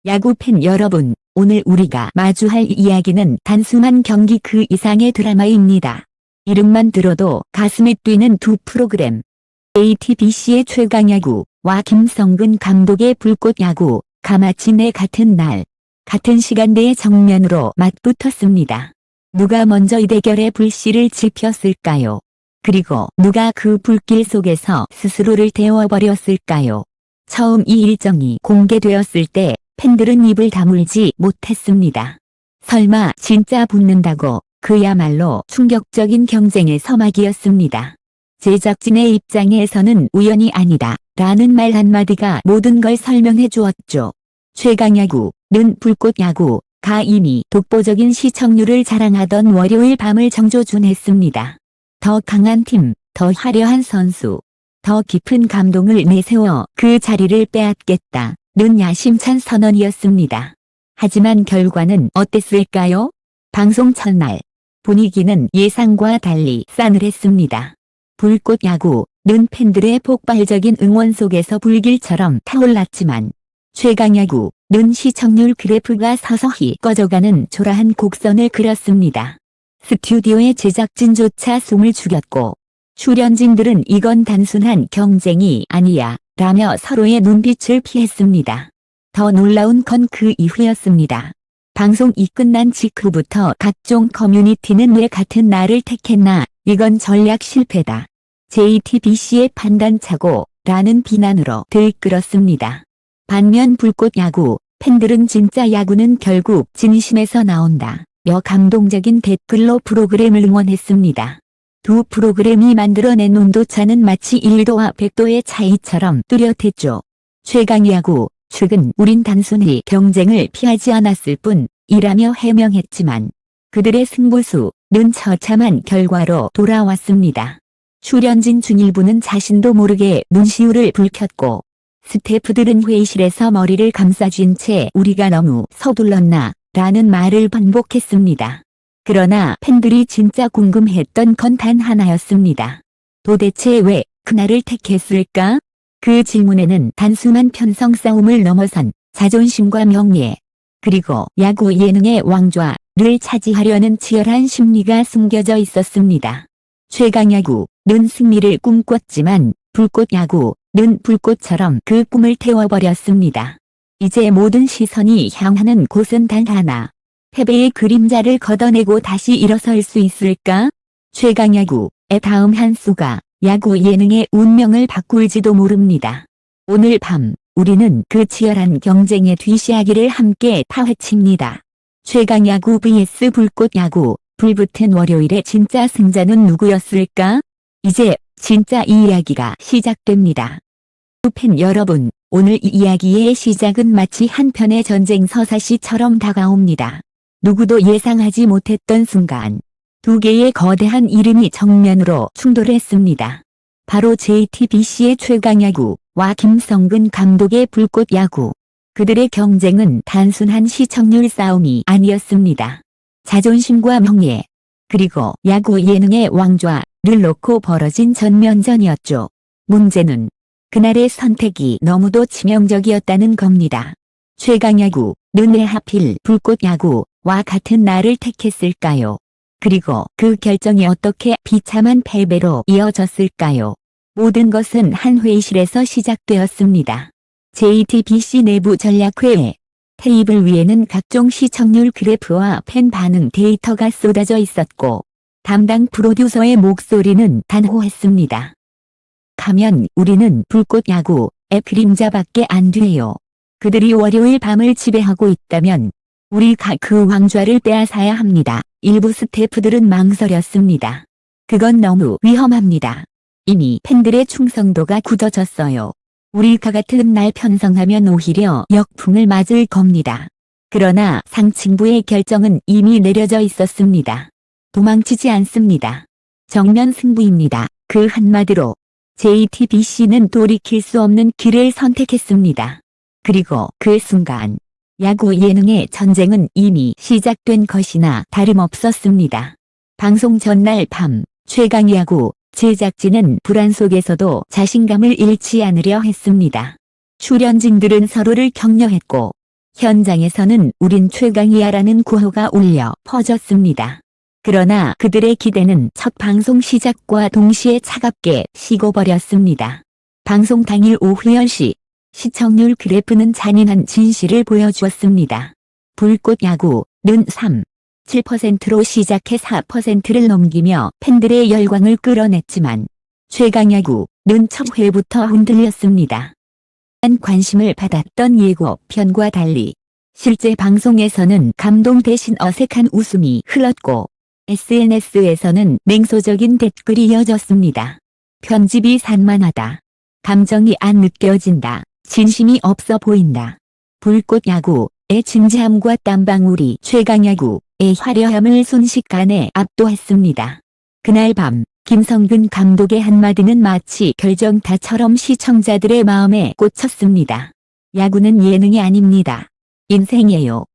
야구 팬 여러분, 오늘 우리가 마주할 이야기는 단순한 경기 그 이상의 드라마입니다. 이름만 들어도 가슴이 뛰는 두 프로그램. JTBC의 최강야구와 김성근 감독의 불꽃야구, 가마치네 같은 날, 같은 시간대에 정면으로 맞붙었습니다. 누가 먼저 이 대결의 불씨를 지폈을까요? 그리고 누가 그 불길 속에서 스스로를 데워버렸을까요? 처음 이 일정이 공개되었을 때 팬들은 입을 다물지 못했습니다. 설마 진짜 붙는다고? 그야말로 충격적인 경쟁의 서막이었습니다. 제작진의 입장에서는 우연이 아니다 라는 말 한마디가 모든 걸 설명해 주었죠. 최강야구는 불꽃야구가 이미 독보적인 시청률을 자랑하던 월요일 밤을 정조준했습니다. 더 강한 팀, 더 화려한 선수, 더 깊은 감동을 내세워 그 자리를 빼앗겠다는 야심찬 선언이었습니다. 하지만 결과는 어땠을까요? 방송 첫날, 분위기는 예상과 달리 싸늘했습니다. 불꽃야구는 팬들의 폭발적인 응원 속에서 불길처럼 타올랐지만 최강야구는 시청률 그래프가 서서히 꺼져가는 초라한 곡선을 그렸습니다. 스튜디오의 제작진조차 숨을 죽였고 출연진들은 이건 단순한 경쟁이 아니야 라며 서로의 눈빛을 피했습니다. 더 놀라운 건 그 이후였습니다. 방송이 끝난 직후부터 각종 커뮤니티는 왜 같은 날을 택했나, 이건 전략 실패다, JTBC의 판단착오 라는 비난으로 들끓었습니다. 반면 불꽃야구 팬들은 진짜 야구는 결국 진심에서 나온다 며 감동적인 댓글로 프로그램을 응원했습니다. 두 프로그램이 만들어낸 온도차는 마치 1도와 100도의 차이처럼 뚜렷했죠. 최강야구 측은 우린 단순히 경쟁을 피하지 않았을 뿐이라며 해명했지만 그들의 승부수는 처참한 결과로 돌아왔습니다. 출연진 중 일부는 자신도 모르게 눈시울을 붉혔고 스태프들은 회의실에서 머리를 감싸쥔 채 우리가 너무 서둘렀나 라는 말을 반복했습니다. 그러나 팬들이 진짜 궁금했던 건 단 하나였습니다. 도대체 왜 그날을 택했을까? 그 질문에는 단순한 편성 싸움을 넘어선 자존심과 명예, 그리고 야구 예능의 왕좌를 차지하려는 치열한 심리가 숨겨져 있었습니다. 최강야구는 승리를 꿈꿨지만 불꽃야구는 불꽃처럼 그 꿈을 태워버렸습니다. 이제 모든 시선이 향하는 곳은 단 하나. 패배의 그림자를 걷어내고 다시 일어설 수 있을까? 최강야구의 다음 한 수가 야구 예능의 운명을 바꿀지도 모릅니다. 오늘 밤 우리는 그 치열한 경쟁의 뒷이야기를 함께 파헤칩니다. 최강야구 vs 불꽃야구, 불붙은 월요일의 진짜 승자는 누구였을까? 이제 진짜 이 이야기가 시작됩니다. 팬 여러분, 오늘 이 이야기의 시작은 마치 한 편의 전쟁 서사시처럼 다가옵니다. 누구도 예상하지 못했던 순간 두 개의 거대한 이름이 정면으로 충돌했습니다. 바로 JTBC의 최강야구와 김성근 감독의 불꽃야구. 그들의 경쟁은 단순한 시청률 싸움이 아니었습니다. 자존심과 명예, 그리고 야구 예능의 왕좌를 놓고 벌어진 전면전이었죠. 문제는 그날의 선택이 너무도 치명적이었다는 겁니다. 최강야구는 왜 하필 불꽃야구와 같은 날을 택했을까요? 그리고 그 결정이 어떻게 비참한 패배로 이어졌을까요? 모든 것은 한 회의실에서 시작되었습니다. JTBC 내부 전략회의. 테이블 위에는 각종 시청률 그래프와 팬 반응 데이터가 쏟아져 있었고 담당 프로듀서의 목소리는 단호했습니다. 가면 우리는 불꽃야구의 그림자밖에 안 돼요. 그들이 월요일 밤을 지배하고 있다면 우리가 그 왕좌를 빼앗아야 합니다. 일부 스태프들은 망설였습니다. 그건 너무 위험합니다. 이미 팬들의 충성도가 굳어졌어요. 우리가 같은 날 편성하면 오히려 역풍을 맞을 겁니다. 그러나 상층부의 결정은 이미 내려져 있었습니다. 도망치지 않습니다. 정면 승부입니다. 그 한마디로 JTBC는 돌이킬 수 없는 길을 선택했습니다. 그리고 그 순간 야구 예능의 전쟁은 이미 시작된 것이나 다름없었습니다. 방송 전날 밤 최강야구 제작진은 불안 속에서도 자신감을 잃지 않으려 했습니다. 출연진들은 서로를 격려했고 현장에서는 우린 최강이야라는 구호가 울려 퍼졌습니다. 그러나 그들의 기대는 첫 방송 시작과 동시에 차갑게 식어버렸습니다. 방송 당일 오후 10시 시청률 그래프는 잔인한 진실을 보여주었습니다. 불꽃 야구는 7%로 시작해 4%를 넘기며 팬들의 열광을 끌어냈지만 최강야구는 첫 회부터 흔들렸습니다. 관심을 받았던 예고편과 달리 실제 방송에서는 감동 대신 어색한 웃음이 흘렀고 SNS에서는 냉소적인 댓글이 이어졌습니다. 편집이 산만하다. 감정이 안 느껴진다. 진심이 없어 보인다. 불꽃 야구의 진지함과 땀방울이 최강야구의 화려함을 순식간에 압도했습니다. 그날 밤 김성근 감독의 한마디는 마치 결정타처럼 시청자들의 마음에 꽂혔습니다. 야구는 예능이 아닙니다. 인생이에요.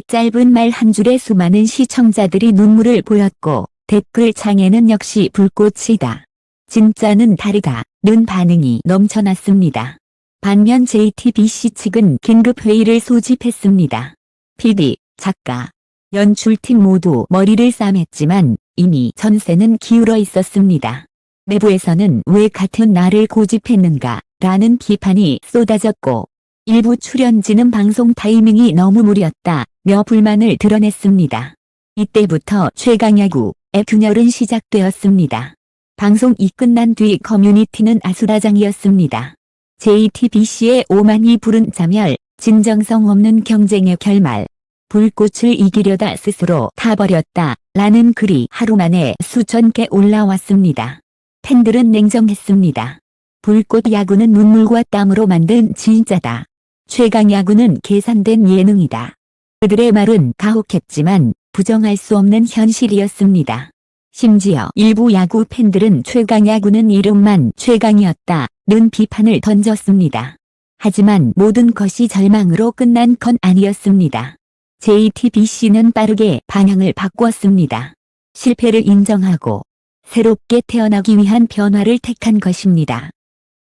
짧은 말 한 줄에 수많은 시청자들이 눈물을 보였고 댓글창에는 역시 불꽃이다. 진짜는 다르다는 반응이 넘쳐났습니다. 반면 JTBC 측은 긴급회의를 소집했습니다. PD, 작가, 연출팀 모두 머리를 싸맸지만 이미 전세는 기울어 있었습니다. 내부에서는 왜 같은 날을 고집했는가 라는 비판이 쏟아졌고 일부 출연진은 방송 타이밍이 너무 무리였다며 불만을 드러냈습니다. 이때부터 최강야구의 균열은 시작되었습니다. 방송이 끝난 뒤 커뮤니티는 아수라장이었습니다. JTBC의 오만이 부른 자멸, 진정성 없는 경쟁의 결말, 불꽃을 이기려다 스스로 타버렸다 라는 글이 하루 만에 수천 개 올라왔습니다. 팬들은 냉정했습니다. 불꽃 야구는 눈물과 땀으로 만든 진짜다. 최강야구는 계산된 예능이다. 그들의 말은 가혹했지만 부정할 수 없는 현실이었습니다. 심지어 일부 야구 팬들은 최강야구는 이름만 최강이었다는 비판을 던졌습니다. 하지만 모든 것이 절망으로 끝난 건 아니었습니다. JTBC는 빠르게 방향을 바꿨습니다. 실패를 인정하고 새롭게 태어나기 위한 변화를 택한 것입니다.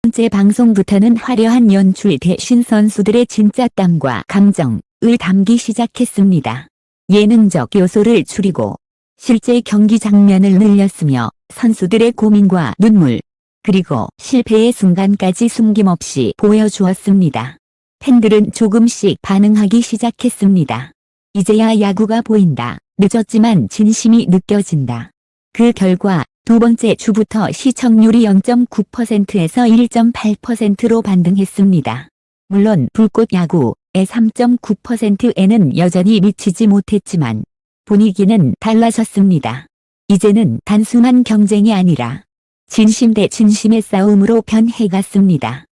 번째 방송부터는 화려한 연출 대신 선수들의 진짜 땀과 감정을 담기 시작했습니다. 예능적 요소를 줄이고 실제 경기 장면을 늘렸으며 선수들의 고민과 눈물, 그리고 실패의 순간까지 숨김없이 보여주었습니다. 팬들은 조금씩 반응하기 시작했습니다. 이제야 야구가 보인다. 늦었지만 진심이 느껴진다. 그 결과 두 번째 주부터 시청률이 0.9%에서 1.8%로 반등했습니다. 물론 불꽃 야구의 3.9%에는 여전히 미치지 못했지만 분위기는 달라졌습니다. 이제는 단순한 경쟁이 아니라 진심 대 진심의 싸움으로 변해갔습니다.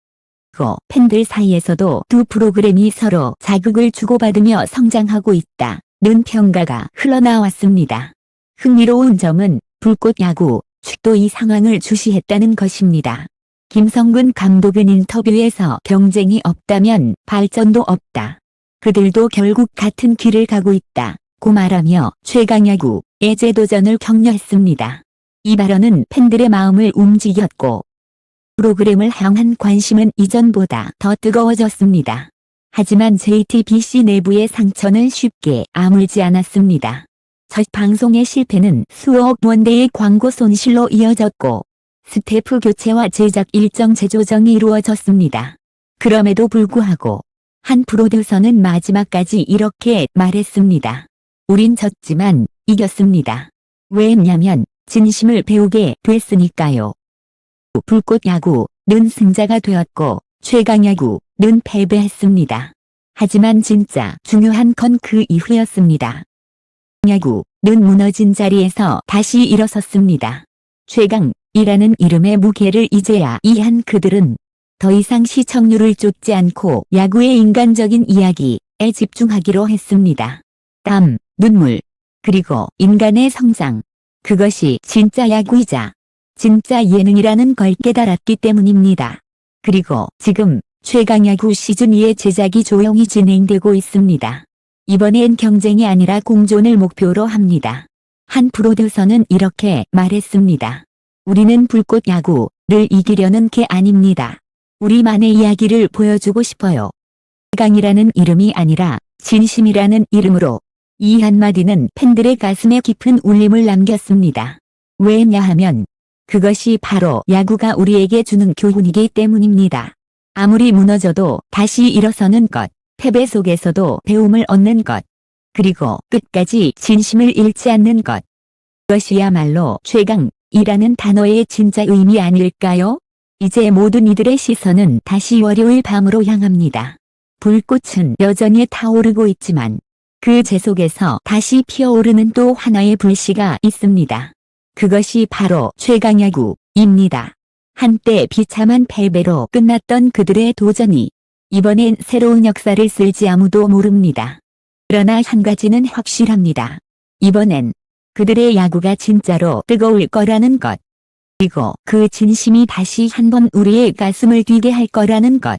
팬들 사이에서도 두 프로그램이 서로 자극을 주고받으며 성장하고 있다는 평가가 흘러나왔습니다. 흥미로운 점은 불꽃 야구 측도 이 상황을 주시했다는 것입니다. 김성근 감독은 인터뷰에서 경쟁이 없다면 발전도 없다. 그들도 결국 같은 길을 가고 있다고 말하며 최강야구의 재도전을 격려했습니다. 이 발언은 팬들의 마음을 움직였고 프로그램을 향한 관심은 이전보다 더 뜨거워졌습니다. 하지만 JTBC 내부의 상처는 쉽게 아물지 않았습니다. 첫 방송의 실패는 수억 원대의 광고 손실로 이어졌고 스태프 교체와 제작 일정 재조정이 이루어졌습니다. 그럼에도 불구하고 한 프로듀서는 마지막까지 이렇게 말했습니다. 우린 졌지만 이겼습니다. 왜냐면 진심을 배우게 됐으니까요. 불꽃 야구는 승자가 되었고 최강야구는 패배했습니다. 하지만 진짜 중요한 건 그 이후였습니다. 야구는 무너진 자리에서 다시 일어섰습니다. 최강이라는 이름의 무게를 이제야 이해한 그들은 더 이상 시청률을 쫓지 않고 야구의 인간적인 이야기에 집중하기로 했습니다. 땀, 눈물, 그리고 인간의 성장. 그것이 진짜 야구이자 진짜 예능이라는 걸 깨달았기 때문입니다. 그리고 지금 최강야구 시즌2의 제작이 조용히 진행되고 있습니다. 이번엔 경쟁이 아니라 공존을 목표로 합니다. 한 프로듀서는 이렇게 말했습니다. 우리는 불꽃 야구를 이기려는 게 아닙니다. 우리만의 이야기를 보여주고 싶어요. 최강이라는 이름이 아니라 진심이라는 이름으로 이 한마디는 팬들의 가슴에 깊은 울림을 남겼습니다. 왜냐하면 그것이 바로 야구가 우리에게 주는 교훈이기 때문입니다. 아무리 무너져도 다시 일어서는 것, 패배 속에서도 배움을 얻는 것, 그리고 끝까지 진심을 잃지 않는 것. 그것이야말로 최강이라는 단어의 진짜 의미 아닐까요? 이제 모든 이들의 시선은 다시 월요일 밤으로 향합니다. 불꽃은 여전히 타오르고 있지만 그 재속에서 다시 피어오르는 또 하나의 불씨가 있습니다. 그것이 바로 최강야구입니다. 한때 비참한 패배로 끝났던 그들의 도전이 이번엔 새로운 역사를 쓸지 아무도 모릅니다. 그러나 한 가지는 확실합니다. 이번엔 그들의 야구가 진짜로 뜨거울 거라는 것. 그리고 그 진심이 다시 한번 우리의 가슴을 뛰게 할 거라는 것.